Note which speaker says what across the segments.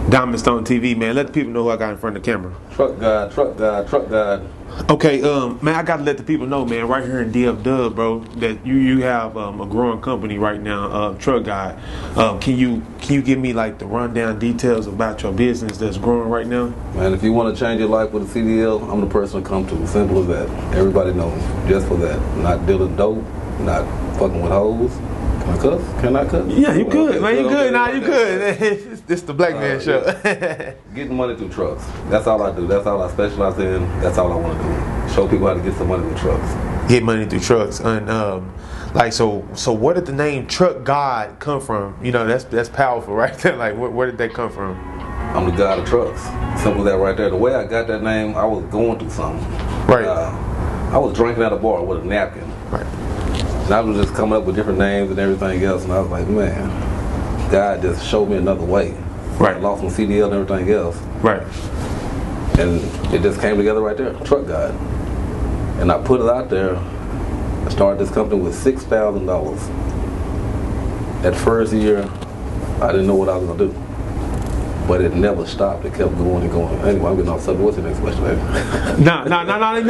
Speaker 1: DIAMONDSTONETV, man. Let the people know who I got in front of the camera.
Speaker 2: TruckGod, TruckGod, TruckGod.
Speaker 1: Okay, man, I gotta let the people know, man, right here in DF Dub, bro, that you have a growing company right now, TruckGod. Can you give me like the rundown details about your business that's growing right now?
Speaker 2: Man, if you want to change your life with a CDL, I'm the person to come to. Simple as that. Everybody knows. Just for that. Not dealing dope, not fucking with hoes. Can I cuss? Can I cuss?
Speaker 1: Yeah, you good, man. You good. Nah, you
Speaker 2: good.
Speaker 1: good. This the black man show.
Speaker 2: Getting money through trucks. That's all I do. That's all I specialize in. That's all I want to do. Show people how to get some money with trucks.
Speaker 1: Get money through trucks. And like so where did the name TruckGod come from? You know, that's powerful right there. Like where did that come from?
Speaker 2: I'm the god of trucks. Simple as that right there. The way I got that name, I was going through something.
Speaker 1: Right.
Speaker 2: I was drinking at a bar with a napkin.
Speaker 1: Right.
Speaker 2: And I was just coming up with different names and everything else, and I was like, man, God just showed me another way.
Speaker 1: Right.
Speaker 2: I lost my CDL and everything else.
Speaker 1: Right.
Speaker 2: And it just came together right there, TruckGod. And I put it out there. I started this company with $6,000. That first year, I didn't know what I was gonna do. But it never stopped. It kept going and going. Anyway, I'm getting off subject. What's the next question, baby?
Speaker 1: No,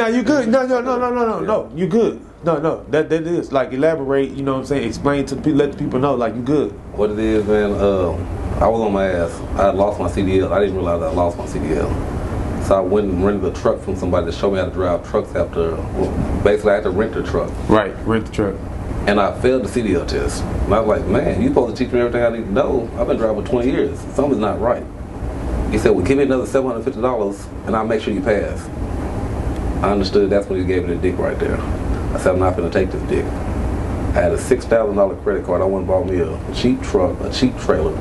Speaker 1: you good. No, you good. No, that is like elaborate. You know what I'm saying? Explain to the people, let the people know, like you good.
Speaker 2: What it is, man. I was on my ass. I had lost my CDL. I didn't realize I lost my CDL. So I went and rented a truck from somebody to show me how to drive trucks after. Well, basically, I had to rent the truck.
Speaker 1: Right, rent the truck.
Speaker 2: And I failed the CDL test. And I was like, man, you're supposed to teach me everything I need to know. I've been driving for 20 years. Something's not right. He said, well, give me another $750 and I'll make sure you pass. I understood that's when he gave me the dick right there. I said, I'm not going to take this dick. I had a $6,000 credit card. I went and bought me a cheap truck, a cheap trailer,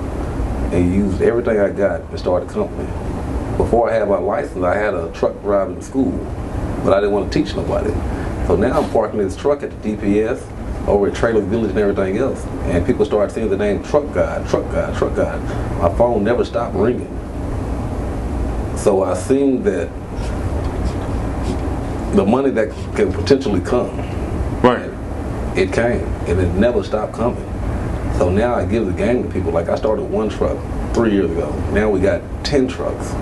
Speaker 2: and used everything I got and started a company. Before I had my license, I had a truck driving school, but I didn't want to teach nobody. So now I'm parking this truck at the DPS, over at Trailer Village and everything else. And people started seeing the name TruckGod, TruckGod, TruckGod. My phone never stopped ringing. So I seen that the money that can potentially come,
Speaker 1: right,
Speaker 2: it came, and it never stopped coming. So now I give the game to people. Like I started one truck 3 years ago. Now we got 10 trucks.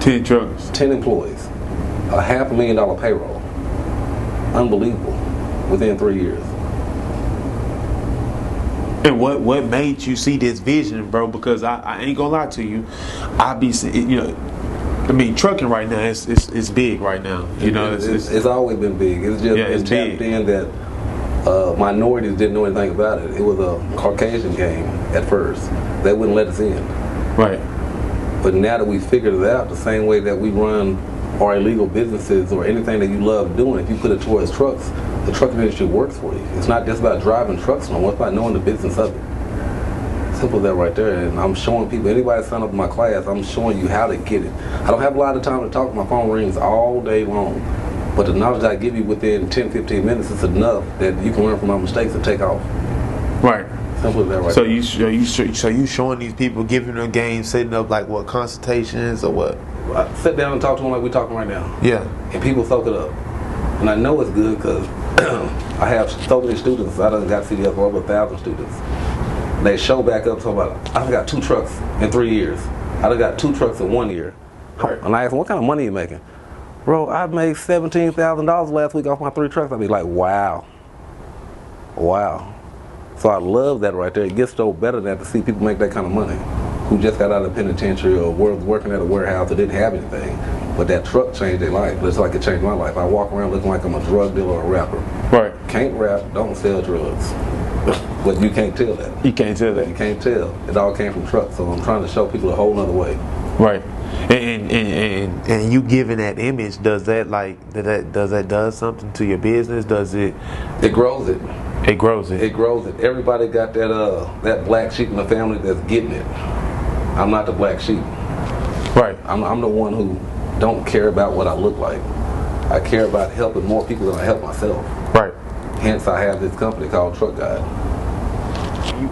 Speaker 1: 10 trucks.
Speaker 2: 10 employees. A $500,000 payroll. Unbelievable. Within 3 years.
Speaker 1: And what made you see this vision, bro? Because I ain't gonna lie to you, I be, you know, I mean, trucking right now it's big right now. You know,
Speaker 2: it's always been big. It's just
Speaker 1: it's
Speaker 2: tapped in that minorities didn't know anything about it. It was a Caucasian game at first. They wouldn't let us in.
Speaker 1: Right.
Speaker 2: But now that we figured it out, the same way that we run our illegal businesses or anything that you love doing, if you put it towards trucks, the trucking industry works for you. It's not just about driving trucks no more. It's about knowing the business of it. Simple as that right there. And I'm showing people, anybody sign up in my class, I'm showing you how to get it. I don't have a lot of time to talk. My phone rings all day long. But the knowledge I give you within 10, 15 minutes is enough that you can learn from my mistakes and take off.
Speaker 1: Right.
Speaker 2: Simple as that right
Speaker 1: so
Speaker 2: there.
Speaker 1: So you showing these people, giving them games, setting up like what, consultations or what?
Speaker 2: I sit down and talk to them like we're talking right now.
Speaker 1: Yeah.
Speaker 2: And people soak it up. And I know it's good because I have so many students. I done got CDL for over 1,000 students. They show back up talking about, I've got 2 trucks in 3 years. I done got 2 trucks in 1 year. Right. And I ask them, what kind of money are you making? Bro, I made $17,000 last week off my 3 trucks. I'd be like, wow. Wow. So I love that right there. It gets so better than to see people make that kind of money who just got out of the penitentiary or was working at a warehouse that didn't have anything. But that truck changed their life. Just like it changed my life. I walk around looking like I'm a drug dealer or a rapper.
Speaker 1: Right.
Speaker 2: Can't rap, don't sell drugs. But you can't tell that.
Speaker 1: You can't tell that.
Speaker 2: You can't tell. It all came from trucks. So I'm trying to show people a whole nother way.
Speaker 1: Right. And you giving that image, does that does something to your business? Does it?
Speaker 2: It grows it.
Speaker 1: It grows it.
Speaker 2: It grows it. Everybody got that black sheep in the family that's getting it. I'm not the black sheep.
Speaker 1: Right.
Speaker 2: I'm the one who don't care about what I look like. I care about helping more people than I help myself.
Speaker 1: Right.
Speaker 2: Hence, I have this company called TruckGod.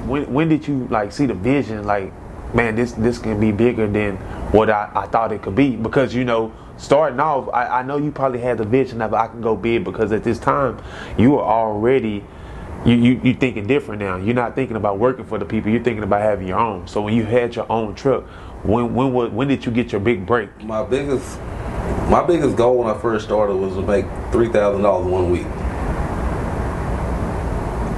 Speaker 1: When did you like see the vision? Like, man, this can be bigger than what I thought it could be. Because you know, starting off, I know you probably had the vision of I can go big because at this time you were already. You thinking different now. You're not thinking about working for the people. You're thinking about having your own. So when you had your own truck, when did you get your big break?
Speaker 2: My biggest goal when I first started was to make $3,000 in 1 week.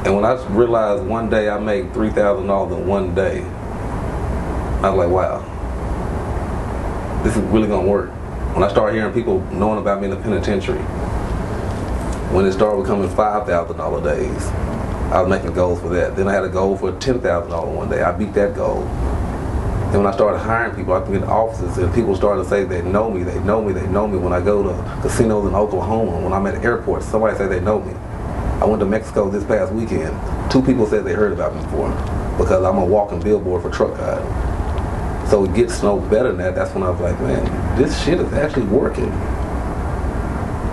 Speaker 2: And when I realized one day I made $3,000 in 1 day, I was like, wow, this is really gonna work. When I started hearing people knowing about me in the penitentiary, when it started becoming $5,000 days, I was making goals for that. Then I had a goal for $10,000 one day. I beat that goal. And when I started hiring people, I could get offices, and people started to say they know me, they know me, they know me. When I go to casinos in Oklahoma, when I'm at airports, somebody say they know me. I went to Mexico this past weekend. 2 people said they heard about me before because I'm a walking billboard for TruckGod. So it gets no better than that. That's when I was like, man, this shit is actually working.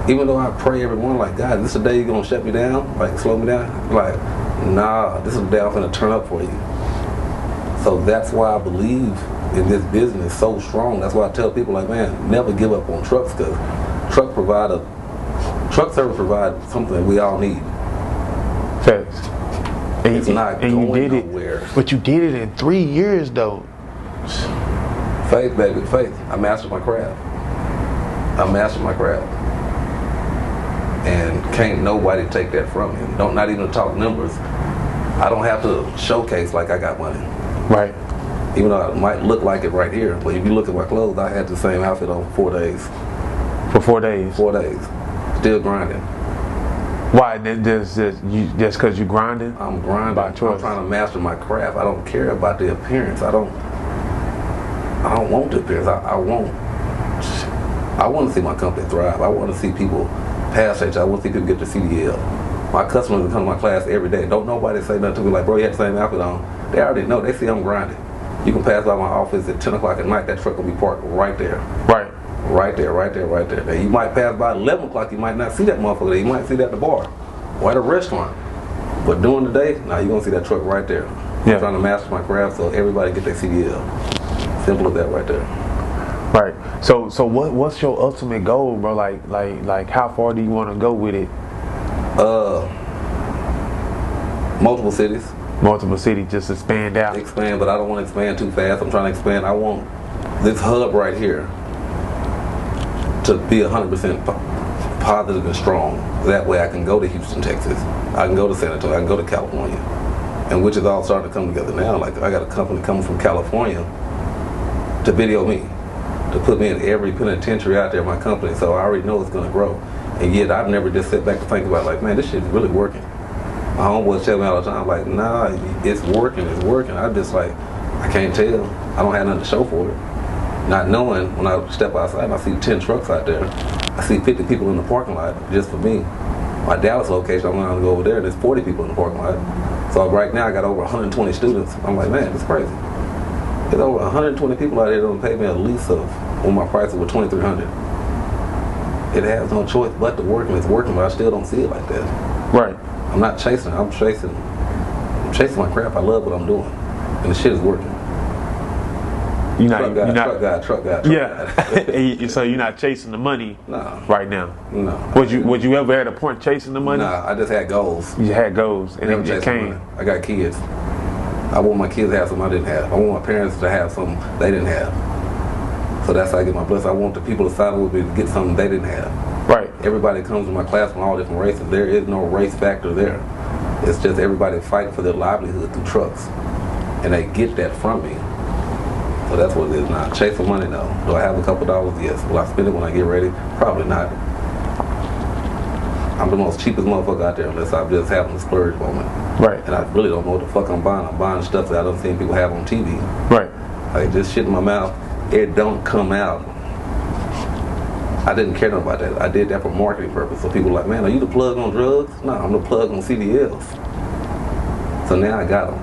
Speaker 2: Even though I pray every morning, like, God, this is the day you're gonna shut me down, like slow me down. Like, nah, this is the day I'm gonna turn up for you. So that's why I believe in this business so strong. That's why I tell people, like, man, never give up on trucks, because truck service provides something that we all need.
Speaker 1: Facts. And
Speaker 2: it's not going nowhere.
Speaker 1: But you did it in 3 years, though.
Speaker 2: Faith, baby, faith. I mastered my craft. And can't nobody take that from me. Not even talk numbers. I don't have to showcase like I got money.
Speaker 1: Right.
Speaker 2: Even though it might look like it right here, but if you look at my clothes, I had the same outfit on 4 days.
Speaker 1: For 4 days?
Speaker 2: 4 days. Still grinding.
Speaker 1: Why? Just because you grinding?
Speaker 2: I'm grinding. I'm trying to master my craft. I don't care about the appearance. I don't want the appearance. I want to see my company thrive. I want to see people pass that. I want to see people get the CDL. My customers that come to my class every day, don't nobody say nothing to me like, bro, you had the same outfit on. They already know. They see I'm grinding. You can pass by my office at 10 o'clock at night, that truck will be parked right there.
Speaker 1: Right.
Speaker 2: Right there. Now, you might pass by 11 o'clock, you might not see that motherfucker there. You might see that at the bar or at a restaurant. But during the day, now you're going to see that truck right there.
Speaker 1: Yeah.
Speaker 2: I'm trying to master my craft so everybody get their CDL. Simple as that right there.
Speaker 1: Right. So what's your ultimate goal, bro? Like how far do you want to go with it?
Speaker 2: Multiple cities.
Speaker 1: Multiple cities, just expand out.
Speaker 2: Expand, but I don't want to expand too fast. I'm trying to expand. I want this hub right here to be 100% positive and strong. That way I can go to Houston, Texas. I can go to San Antonio. I can go to California. And which is all starting to come together now. Like, I got a company coming from California to video me, to put me in every penitentiary out there in my company. So I already know it's going to grow. And yet I've never just sat back and think about, like, man, this shit is really working. My homeboys tell me all the time, like, nah, it's working. I'm just like, I can't tell. I don't have nothing to show for it. Not knowing, when I step outside and I see 10 trucks out there, I see 50 people in the parking lot just for me. My Dallas location, I'm going to go over there and there's 40 people in the parking lot. So right now I got over 120 students. I'm like, man, it's crazy. There's over 120 people out there that don't pay me a lease of when my prices were $2,300. It has no choice but to work, and it's working, but I still don't see it like that.
Speaker 1: Right.
Speaker 2: I'm not chasing it. I'm chasing my craft. I love what I'm doing, and the shit is working. TruckGod.
Speaker 1: Yeah. So you're not chasing the money.
Speaker 2: No.
Speaker 1: Right now.
Speaker 2: No.
Speaker 1: Was you ever at a point chasing the money?
Speaker 2: Nah, I just had goals.
Speaker 1: You had goals, and it came.
Speaker 2: I got kids. I want my kids to have something I didn't have. I want my parents to have something they didn't have. So that's how I get my blessing. I want the people to sign with me to get something they didn't have.
Speaker 1: Right.
Speaker 2: Everybody comes to my class from all different races. There is no race factor there. It's just everybody fighting for their livelihood through trucks. And they get that from me. So that's what it is now. Chasing money, no. Do I have a couple dollars? Yes. Will I spend it when I get ready? Probably not. I'm the most cheapest motherfucker out there unless I'm just having a splurge moment.
Speaker 1: Right.
Speaker 2: And I really don't know what the fuck I'm buying. I'm buying stuff that I don't see people have on TV.
Speaker 1: Right.
Speaker 2: Like this shit in my mouth, it don't come out. I didn't care about that. I did that for marketing purpose. So people were like, man, are you the plug on drugs? No, I'm the plug on CDLs. So now I got them.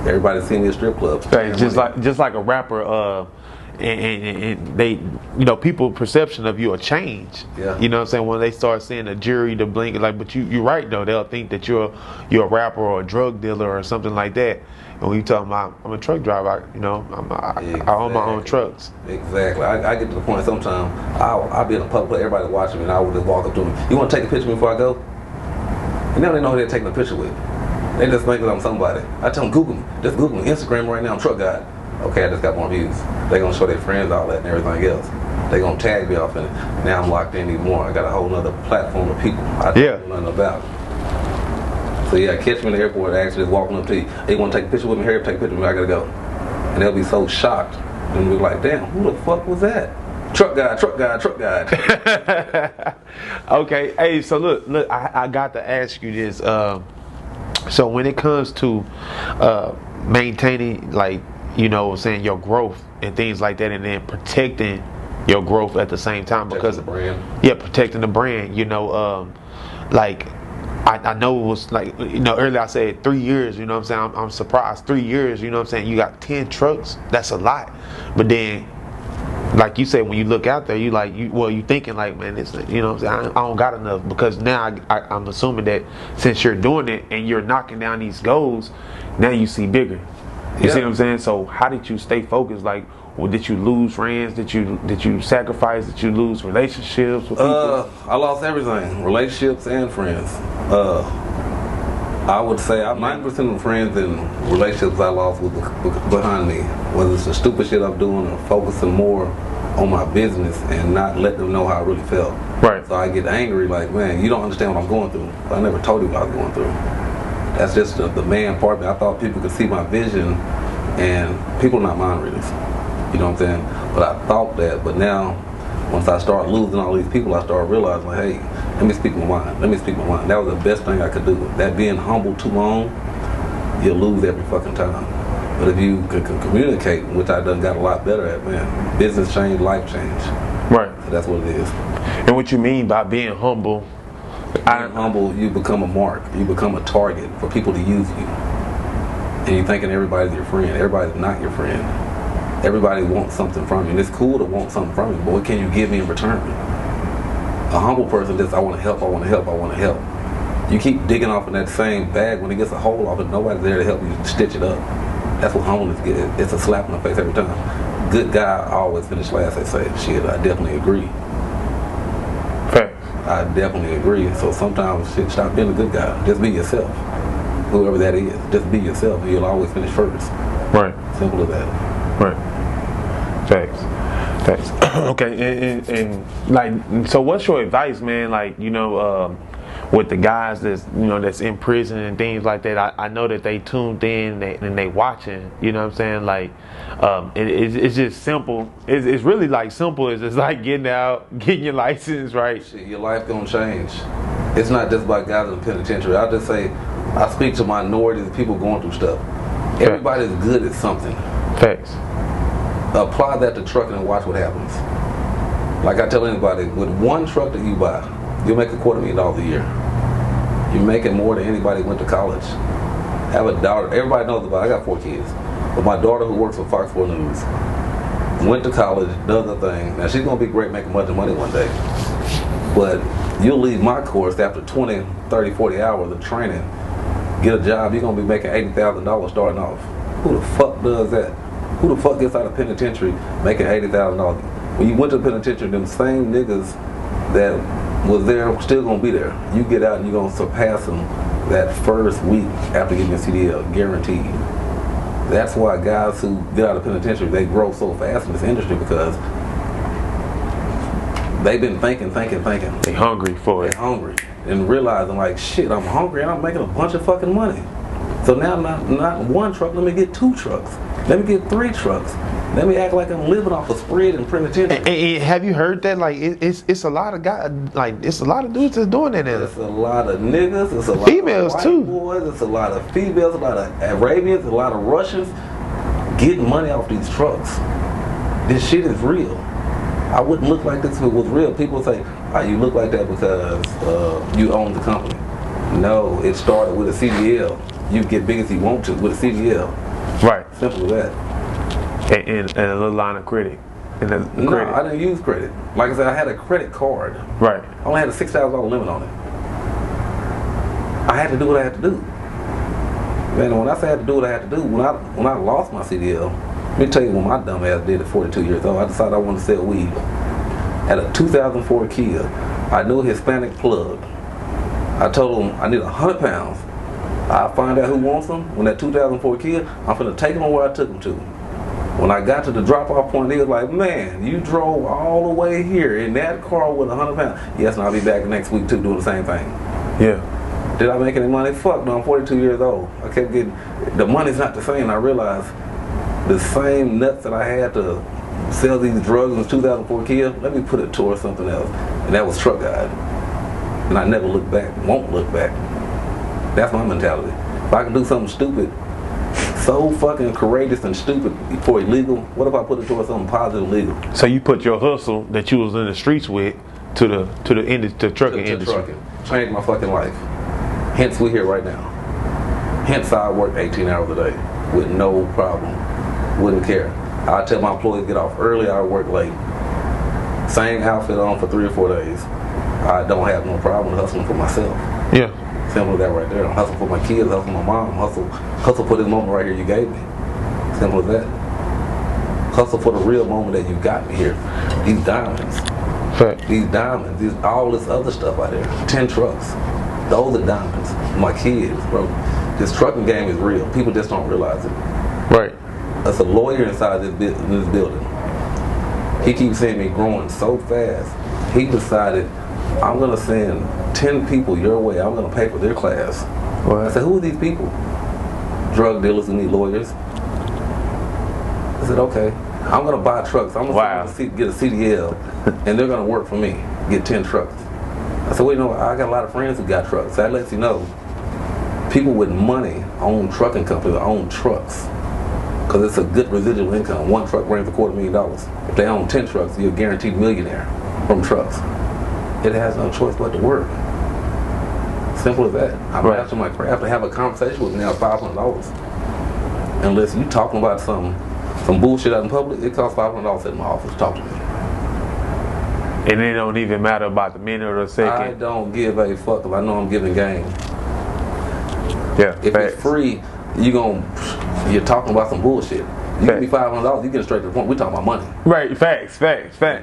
Speaker 2: Everybody see me at strip clubs.
Speaker 1: Right. Just like a rapper, and they, people perception of you will change.
Speaker 2: Yeah.
Speaker 1: You know what I'm saying? When they start seeing a jury to blink, like, but you're right though. They'll think that you're a rapper or a drug dealer or something like that. And when you tell them I'm a truck driver, I own my own trucks.
Speaker 2: Exactly. I get to the point sometimes I'll be in a public, everybody watching me, and I will just walk up to them. You want to take a picture before I go? And now they know who they're taking a picture with. They just think that I'm somebody. I tell them, Google me. Just Google me. Instagram right now, I'm TruckGod. Okay, I just got more views. They gonna show their friends all that and everything else. They gonna tag me off in it. Now I'm locked in even more. I got a whole nother platform of people I don't know nothing about. So yeah, catch me in the airport, actually just walking up to you. They want to take a picture with me, here, take a picture with me, I gotta go. And they'll be so shocked. And be like, damn, who the fuck was that? TruckGod, TruckGod, TruckGod.
Speaker 1: Okay, hey, so look, I got to ask you this. So when it comes to maintaining, like, you know, saying your growth and things like that, and then protecting your growth at the same time, because
Speaker 2: the brand.
Speaker 1: Yeah, protecting the brand. You know, like I know it was like, you know, earlier I said 3 years. You know what I'm saying? I'm surprised 3 years. You know what I'm saying? You got 10 trucks. That's a lot. But then, like you said, when you look out there, you thinking like, man, it's, you know what I'm saying, I don't got enough, because now I'm assuming that since you're doing it and you're knocking down these goals, now you see bigger. You see what I'm saying? So how did you stay focused? Like, did you lose friends? Did you sacrifice? Did you lose relationships with people?
Speaker 2: I lost everything, relationships and friends. I would say 90% of the friends and relationships I lost was behind me. Whether it's the stupid shit I'm doing or focusing more on my business and not let them know how I really felt.
Speaker 1: Right.
Speaker 2: So I get angry, like, man, you don't understand what I'm going through. I never told you what I was going through. That's just the man part of me. I thought people could see my vision, and people are not mind readers. You know what I'm saying? But I thought that, but now, once I start losing all these people, I start realizing, like, hey, let me speak my mind. Let me speak my mind. That was the best thing I could do. That being humble too long, you'll lose every fucking time. But if you can communicate, which I done got a lot better at, man, business change, life change.
Speaker 1: Right.
Speaker 2: So that's what it is.
Speaker 1: And what you mean by being humble?
Speaker 2: Being humble, you become a mark. You become a target for people to use you. And you're thinking everybody's your friend. Everybody's not your friend. Everybody wants something from you. And it's cool to want something from you, but what can you give me in return? A humble person just, I want to help, I want to help, I want to help. You keep digging off in that same bag, when it gets a hole off it, nobody's there to help you stitch it up. That's what humbleness gets. It's a slap in the face every time. Good guy always finish last, they say. Shit, I definitely agree.
Speaker 1: Fair.
Speaker 2: I definitely agree. So sometimes, shit, stop being a good guy. Just be yourself. Whoever that is, just be yourself, and you'll always finish first.
Speaker 1: Right.
Speaker 2: Simple as that.
Speaker 1: Right. Facts. Okay, and like, so what's your advice, man? Like, you know, with the guys that's in prison and things like that. I know that they tuned in and they watching. You know what I'm saying? Like, it's just simple. It's really like simple. It's just like getting out, getting your license, right?
Speaker 2: Shit, your life gonna change. It's not just about guys in the penitentiary. I'll just say, I speak to minorities, people going through stuff. Everybody's good at something.
Speaker 1: Facts.
Speaker 2: Apply that to trucking and watch what happens. Like I tell anybody, with one truck that you buy, you'll make $250,000 a year. You're making more than anybody who went to college. I have a daughter, everybody knows about it. I got 4 kids. But my daughter, who works for Fox 4 News, went to college, does her thing. Now she's gonna be great making much money one day. But you'll leave my course after 20, 30, 40 hours of training, get a job, you're gonna be making $80,000 starting off. Who the fuck does that? Who the fuck gets out of penitentiary making $80,000? When you went to the penitentiary, them same niggas that was there still gonna be there. You get out and you're gonna surpass them that first week after getting your CDL, guaranteed. That's why guys who get out of penitentiary, they grow so fast in this industry, because they've been thinking.
Speaker 1: They hungry for it.
Speaker 2: They're hungry and realizing, like, shit, I'm hungry and I'm making a bunch of fucking money. So now not one truck, let me get 2 trucks. Let me get 3 trucks. Let me act like I'm living off a spread in penitentiary.
Speaker 1: And have you heard that? Like, it's a lot of guys, like, it's a lot of dudes that's doing that now.
Speaker 2: It's a lot of niggas, it's a lot
Speaker 1: females
Speaker 2: of white
Speaker 1: too.
Speaker 2: boys, it's a lot of females, a lot of Arabians, a lot of Russians getting money off these trucks. This shit is real. I wouldn't look like this if it was real. People say, oh, you look like that because you own the company. No, it started with a CDL. You get big as you want to with a CDL.
Speaker 1: Right.
Speaker 2: Simple as that.
Speaker 1: And a little line of credit.
Speaker 2: No, I didn't use credit. Like I said, I had a credit card.
Speaker 1: Right.
Speaker 2: I only had a $6,000 limit on it. I had to do what I had to do. Man, when I say I had to do what I had to do, when I lost my CDL, let me tell you what my dumb ass did at 42 years old. I decided I wanted to sell weed. At a 2004 Kia, I knew a Hispanic plug. I told him I need 100 pounds. I find out who wants them. When that 2004 Kia, I'm finna take them where I took them to. When I got to the drop-off point, he was like, man, you drove all the way here in that car with 100 pounds. Yes, and I'll be back next week too doing the same thing.
Speaker 1: Yeah.
Speaker 2: Did I make any money? Fuck no, I'm 42 years old. I kept getting, the money's not the same. I realized the same nuts that I had to sell these drugs in 2004 Kia, let me put it towards something else. And that was TruckGod. And I never look back, won't look back. That's my mentality. If I can do something stupid, so fucking courageous and stupid for illegal, what if I put it towards something positive legal?
Speaker 1: So you put your hustle that you was in the streets with to the trucking industry.
Speaker 2: Trucking. Changed my fucking life. Hence we here right now. Hence I work 18 hours a day with no problem. Wouldn't care. I tell my employees get off early, I work late. Same outfit on for 3 or 4 days. I don't have no problem hustling for myself.
Speaker 1: Yeah.
Speaker 2: Simple as that right there. Hustle for my kids, hustle for my mom, hustle for this moment right here you gave me. Simple as that. Hustle for the real moment that you got me here. These diamonds.
Speaker 1: Fact.
Speaker 2: These diamonds, all this other stuff out there. 10 trucks. Those are diamonds. My kids, bro. This trucking game is real. People just don't realize it.
Speaker 1: Right.
Speaker 2: There's a lawyer inside this building. He keeps seeing me growing so fast. He decided, I'm going to send 10 people your way. I'm going to pay for their class.
Speaker 1: What?
Speaker 2: I said, who are these people? Drug dealers who need lawyers. I said, okay. I'm going to buy trucks. I'm going to get a CDL, and they're going to work for me, get 10 trucks. I said, well, you know, I got a lot of friends who got trucks. So that lets you know, people with money own trucking companies, own trucks. Because it's a good residual income. One truck brings $250,000. If they own 10 trucks, you're a guaranteed millionaire from trucks. It has no choice but to work. Simple as that. I'm after my craft to have a conversation with me now, $500. Unless you talking about some bullshit out in public, it costs $500 in my office to talk to me.
Speaker 1: And it don't even matter about the minute or the second.
Speaker 2: I don't give a fuck if I know I'm giving game.
Speaker 1: Yeah.
Speaker 2: If it's free, you're talking about some bullshit. You give me $500, you get straight to the point. We're talking about money.
Speaker 1: Right, facts.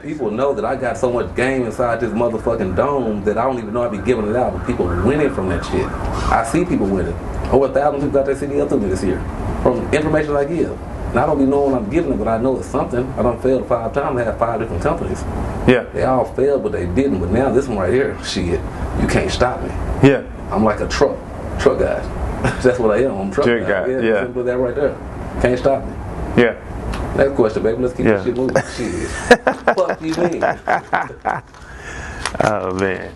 Speaker 2: People know that I got so much game inside this motherfucking dome that I don't even know I be giving it out, but people winning from that shit. I see people winning. Over 1,000 people got their CDL through me this year from information I give. And I don't be knowing I'm giving it, but I know it's something. I done failed 5 times. I had 5 different companies.
Speaker 1: Yeah.
Speaker 2: They all failed, but they didn't. But now this one right here, shit, you can't stop me.
Speaker 1: Yeah.
Speaker 2: I'm like a truck guy. That's what I am. I'm a truck guy.
Speaker 1: Yeah.
Speaker 2: Simple as that right there. Can't stop me.
Speaker 1: Yeah.
Speaker 2: Next question, baby. Let's keep this shit moving. Shit. Fuck you mean?
Speaker 1: Oh man.